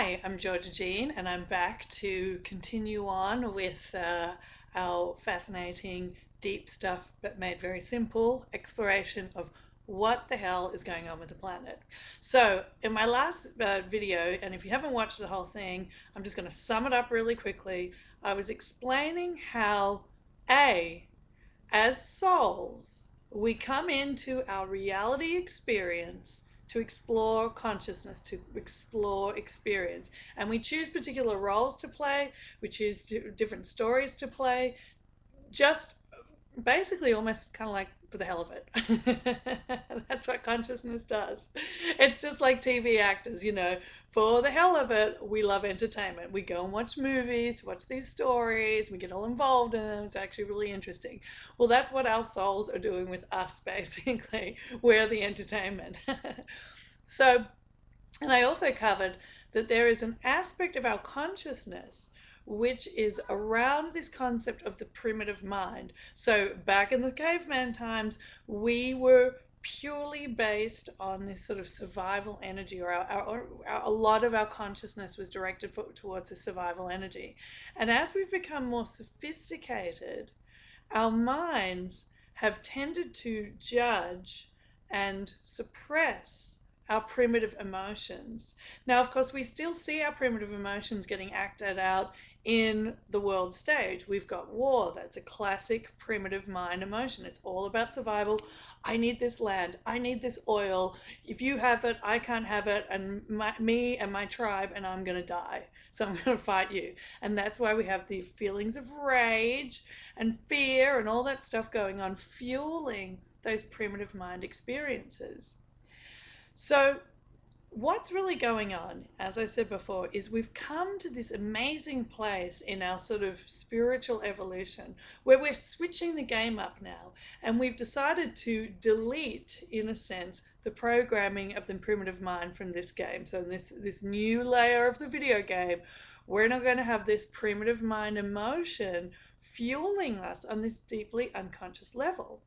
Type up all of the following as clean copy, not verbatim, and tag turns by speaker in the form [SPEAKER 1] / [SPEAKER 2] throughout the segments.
[SPEAKER 1] Hi, I'm Georgia Jean, and I'm back to continue on with our fascinating, deep stuff, but made very simple exploration of what the hell is going on with the planet. So, in my last video, and if you haven't watched the whole thing, I'm just going to sum it up really quickly. I was explaining how, as souls, we come into our reality experience to explore consciousness, to explore experience. And we choose particular roles to play, we choose different stories to play, just basically almost kind of like for the hell of it. That's what consciousness does. It's just like TV actors, for the hell of it, we love entertainment. We go and watch movies, watch these stories, we get all involved in them. It's actually really interesting. Well, that's what our souls are doing with us, basically. We're the entertainment. So, and I also covered that there is an aspect of our consciousness which is around this concept of the primitive mind. So back in the caveman times, we were purely based on this sort of survival energy, or a lot of our consciousness was directed towards a survival energy. And as we've become more sophisticated, our minds have tended to judge and suppress our primitive emotions. Now, of course, we still see our primitive emotions getting acted out in the world stage. We've got war. That's a classic primitive mind emotion. It's all about survival. I need this land. I need this oil. If you have it, I can't have it. And me and my tribe, and I'm going to die. So I'm going to fight you. And that's why we have the feelings of rage and fear and all that stuff going on, fueling those primitive mind experiences. So what's really going on, as I said before, is we've come to this amazing place in our sort of spiritual evolution where we're switching the game up now, and we've decided to delete, in a sense, the programming of the primitive mind from this game. So in this new layer of the video game, we're not going to have this primitive mind emotion fueling us on this deeply unconscious level.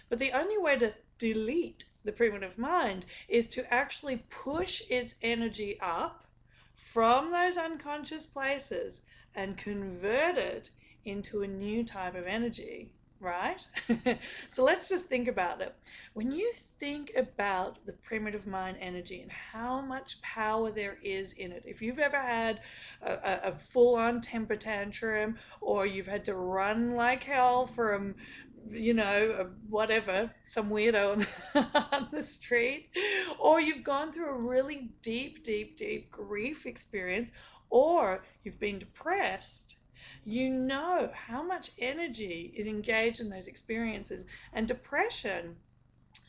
[SPEAKER 1] But the only way to delete the primitive mind is to actually push its energy up from those unconscious places and convert it into a new type of energy, right? So let's just think about it. When you think about the primitive mind energy and how much power there is in it, if you've ever had a full-on temper tantrum, or you've had to run like hell from whatever, some weirdo on the street, or you've gone through a really deep, deep, deep grief experience, or you've been depressed, you know how much energy is engaged in those experiences. And depression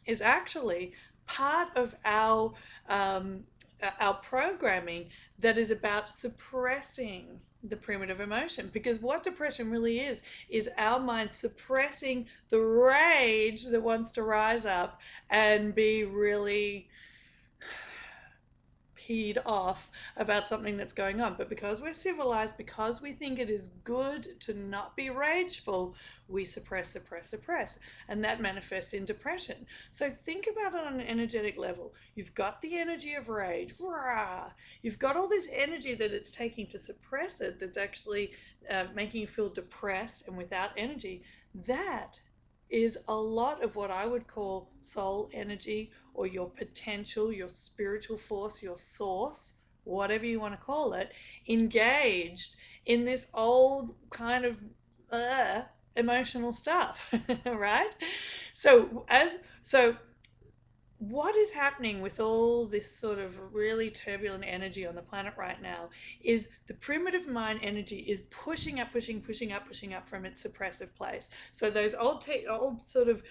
[SPEAKER 1] is actually part of our programming that is about suppressing the primitive emotion. Because what depression really is our mind suppressing the rage that wants to rise up and be really peed off about something that's going on. But because we're civilized, because we think it is good to not be rageful, we suppress, suppress, suppress. And that manifests in depression. So think about it on an energetic level. You've got the energy of rage. Rah! You've got all this energy that it's taking to suppress it, that's actually making you feel depressed and without energy. That is a lot of what I would call soul energy, or your potential, your spiritual force, your source, whatever you want to call it, engaged in this old kind of emotional stuff, right? So what is happening with all this sort of really turbulent energy on the planet right now is the primitive mind energy is pushing up, pushing up from its suppressive place. So those old sort of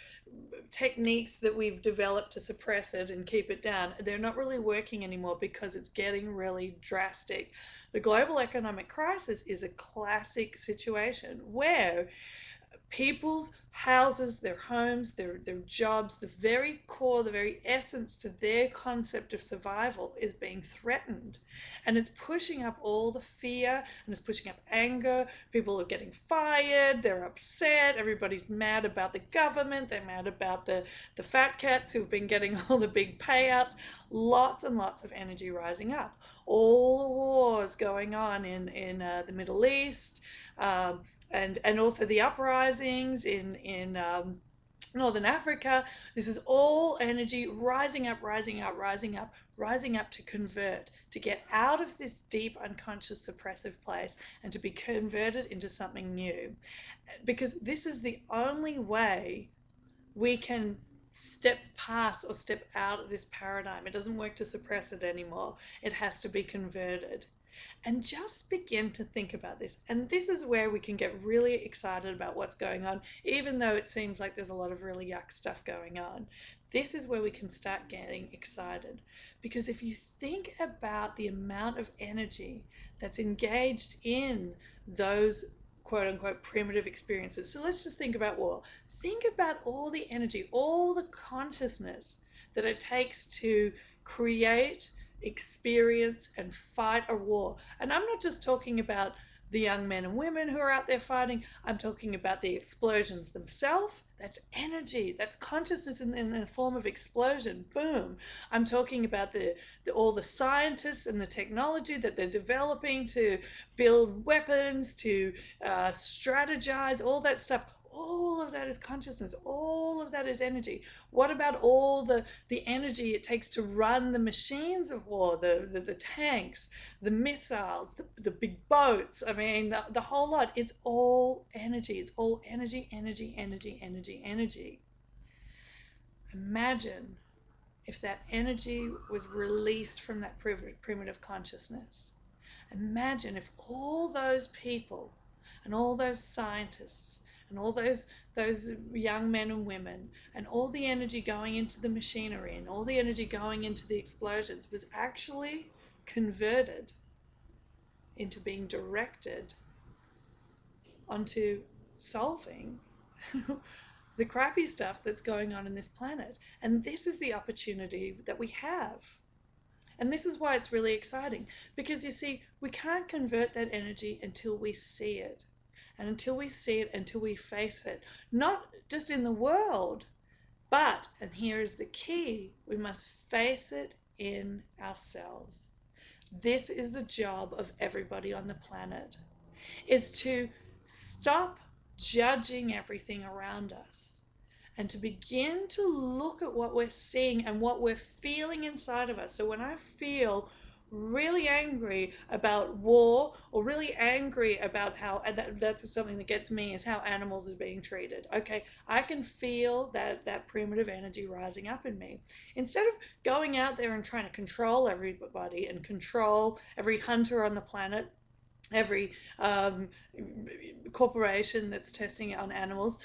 [SPEAKER 1] techniques that we've developed to suppress it and keep it down, they're not really working anymore because it's getting really drastic. The global economic crisis is a classic situation where people's houses, their homes, their jobs, the very core, the very essence to their concept of survival is being threatened. And it's pushing up all the fear, and it's pushing up anger. People are getting fired, they're upset, everybody's mad about the government, they're mad about the fat cats who've been getting all the big payouts. Lots and lots of energy rising up. All the wars going on in the Middle East, and also the uprisings in Northern Africa. This is all energy rising up, rising up, rising up, rising up to convert, to get out of this deep unconscious suppressive place and to be converted into something new. Because this is the only way we can step past or step out of this paradigm. It doesn't work to suppress it anymore. It has to be converted. And just begin to think about this. And this is where we can get really excited about what's going on, even though it seems like there's a lot of really yuck stuff going on. This is where we can start getting excited. Because if you think about the amount of energy that's engaged in those quote unquote primitive experiences. So let's just think about war. Think about all the energy, all the consciousness that it takes to create, experience, and fight a war. And I'm not just talking about the young men and women who are out there fighting. I'm talking about the explosions themselves. That's energy. That's consciousness in the form of explosion. Boom. I'm talking about all the scientists and the technology that they're developing to build weapons, to strategize, all that stuff. All of that is consciousness. All of that is energy. What about all the energy it takes to run the machines of war, the tanks, the missiles, the big boats? I mean, the whole lot. It's all energy. It's all energy, energy, energy, energy, energy. Imagine if that energy was released from that primitive consciousness. Imagine if all those people and all those scientists and all those young men and women and all the energy going into the machinery and all the energy going into the explosions was actually converted into being directed onto solving the crappy stuff that's going on in this planet. And this is the opportunity that we have. And this is why it's really exciting, because you see, we can't convert that energy until we see it. And until we see it, until we face it, not just in the world, but, and here is the key, we must face it in ourselves. This is the job of everybody on the planet, is to stop judging everything around us and to begin to look at what we're seeing and what we're feeling inside of us. So when I feel really angry about war or really angry about how, and that's something that gets me, is how animals are being treated. Okay, I can feel that primitive energy rising up in me. Instead of going out there and trying to control everybody and control every hunter on the planet, every corporation that's testing on animals.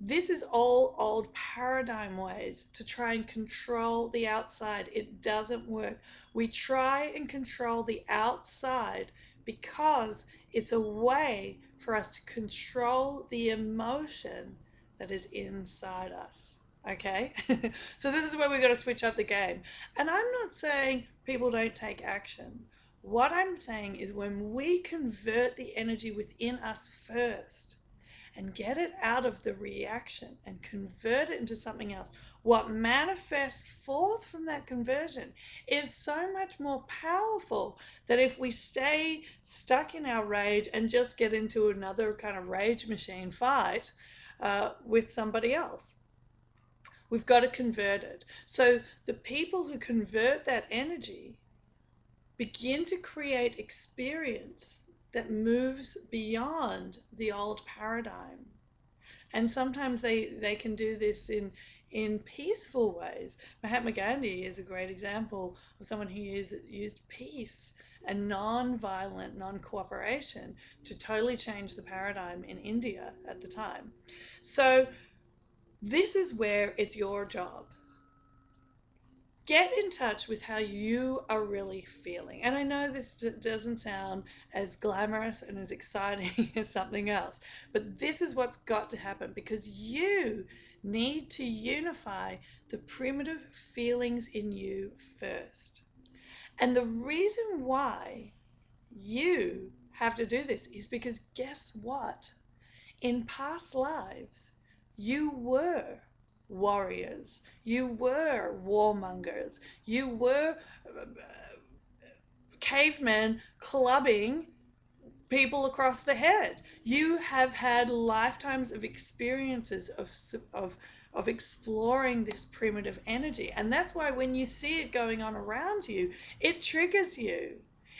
[SPEAKER 1] This is all old paradigm ways to try and control the outside. It doesn't work. We try and control the outside because it's a way for us to control the emotion that is inside us. Okay? So this is where we've got to switch up the game. And I'm not saying people don't take action. What I'm saying is when we convert the energy within us first and get it out of the reaction and convert it into something else, what manifests forth from that conversion is so much more powerful than if we stay stuck in our rage and just get into another kind of rage machine fight with somebody else. We've got to convert it. So the people who convert that energy begin to create experience that moves beyond the old paradigm. And sometimes they can do this in peaceful ways. Mahatma Gandhi is a great example of someone who used peace and non-violent, non-cooperation to totally change the paradigm in India at the time. So this is where it's your job get in touch with how you are really feeling. And I know this doesn't sound as glamorous and as exciting as something else, but this is what's got to happen, because you need to unify the primitive feelings in you first. And the reason why you have to do this is because guess what? In past lives, you were warriors, you were warmongers, you were cavemen clubbing people across the head. You have had lifetimes of experiences of of exploring this primitive energy, and that's why when you see it going on around you, it triggers you.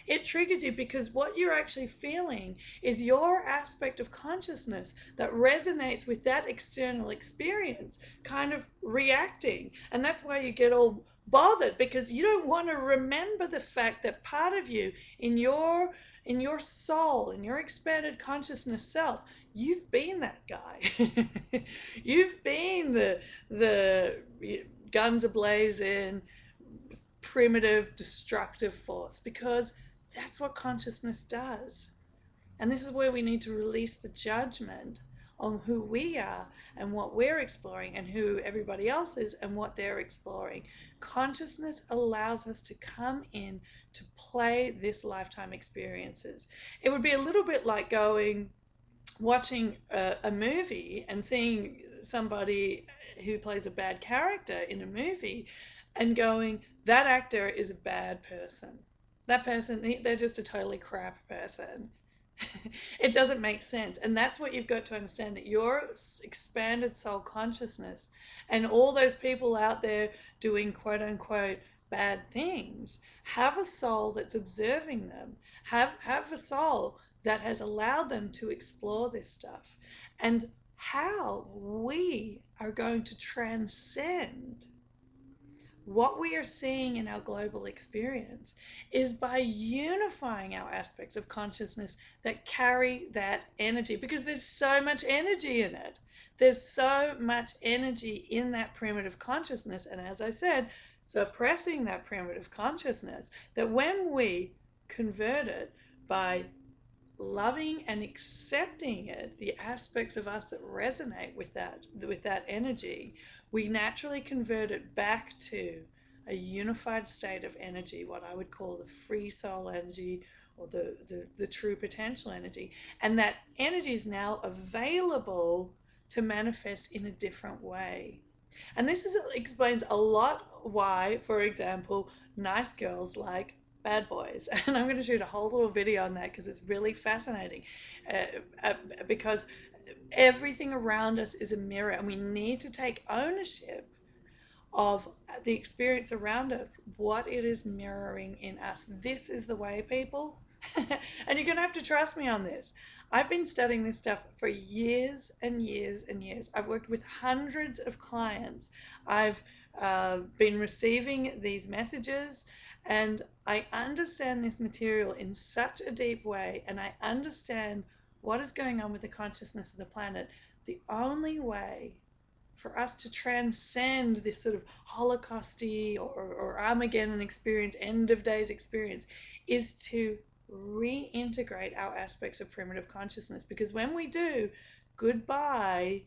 [SPEAKER 1] It triggers you because what you're actually feeling is your aspect of consciousness that resonates with that external experience kind of reacting. And that's why you get all bothered, because you don't want to remember the fact that part of you in your soul, in your expanded consciousness self, you've been that guy. You've been the guns ablazing, primitive, destructive force, because that's what consciousness does. And this is where we need to release the judgment on who we are and what we're exploring, and who everybody else is and what they're exploring. Consciousness allows us to come in to play this lifetime experiences. It would be a little bit like watching a movie and seeing somebody who plays a bad character in a movie and going, that actor is a bad person. That person, they're just a totally crap person. It doesn't make sense. And that's what you've got to understand, that your expanded soul consciousness and all those people out there doing quote unquote bad things have a soul that's observing them, have a soul that has allowed them to explore this stuff. And how we are going to transcend what we are seeing in our global experience is by unifying our aspects of consciousness that carry that energy, because there's so much energy in it. There's so much energy in that primitive consciousness. And as I said, suppressing that primitive consciousness, that when we convert it by loving and accepting it, the aspects of us that resonate with that energy, we naturally convert it back to a unified state of energy, what I would call the free soul energy, or the true potential energy. And that energy is now available to manifest in a different way. And explains a lot why, for example, nice girls like bad boys. And I'm going to shoot a whole little video on that because it's really fascinating. Because everything around us is a mirror, and we need to take ownership of the experience around us, what it is mirroring in us. This is the way, people. And you're going to have to trust me on this. I've been studying this stuff for years and years and years. I've worked with hundreds of clients. I've been receiving these messages, and I understand this material in such a deep way, and I understand what is going on with the consciousness of the planet. The only way for us to transcend this sort of Holocausty or Armageddon experience, end of days experience, is to reintegrate our aspects of primitive consciousness. Because when we do, goodbye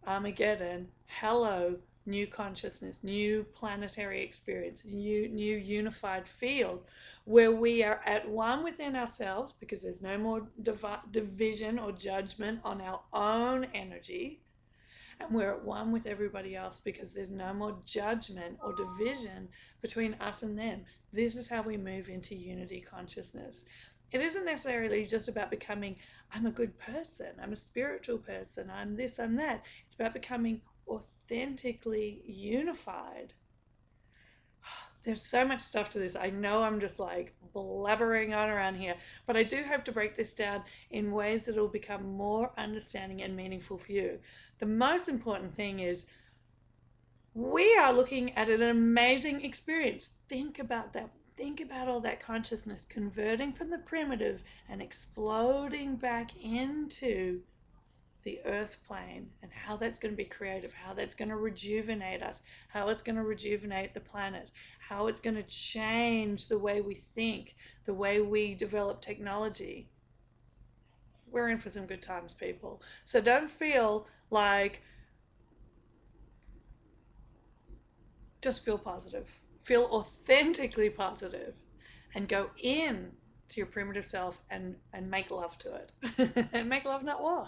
[SPEAKER 1] Armageddon, hello new consciousness, new planetary experience, new unified field, where we are at one within ourselves, because there's no more division or judgment on our own energy, and we're at one with everybody else because there's no more judgment or division between us and them. This is how we move into unity consciousness. It isn't necessarily just about becoming, I'm a good person, I'm a spiritual person, I'm this, I'm that. It's about becoming authentically unified. There's so much stuff to this. I know I'm just like blabbering on around here, but I do hope to break this down in ways that will become more understanding and meaningful for you. The most important thing is we are looking at an amazing experience. Think about that. Think about all that consciousness converting from the primitive and exploding back into the earth plane and how that's going to be creative, how that's going to rejuvenate us, how it's going to rejuvenate the planet, how it's going to change the way we think, the way we develop technology, we're in for some good times, people. So don't feel like, just feel positive. Feel authentically positive and go in to your primitive self and make love to it. And make love, not war.